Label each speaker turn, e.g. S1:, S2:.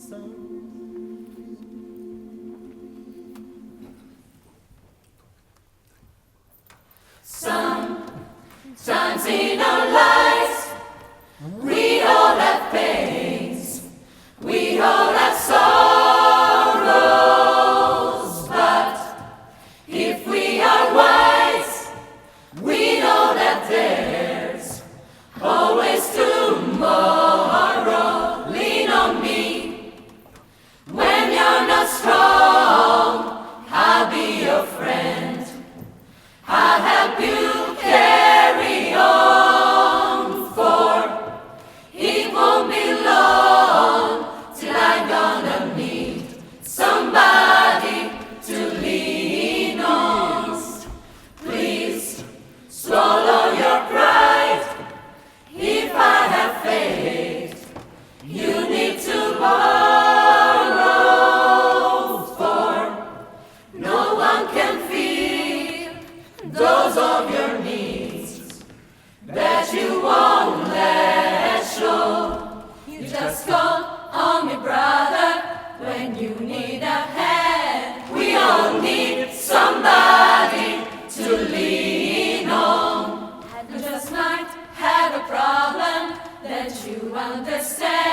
S1: Sometimes in our lives, we all have pains, we all have sorrows, but if we are wise, we know that there's always tomorrow. Lean on me when you're not strong, I'll be your friend, I'll help you carry on, for it won't be long till I'm gonna need somebody to lean on. Please swallow your pride. If I have faith, you need to borrow, for no one can feel those of your needs that you won't let show. You just call on me, brother, when you need a hand. We all need somebody to lean on. You just might have a problem that you understand.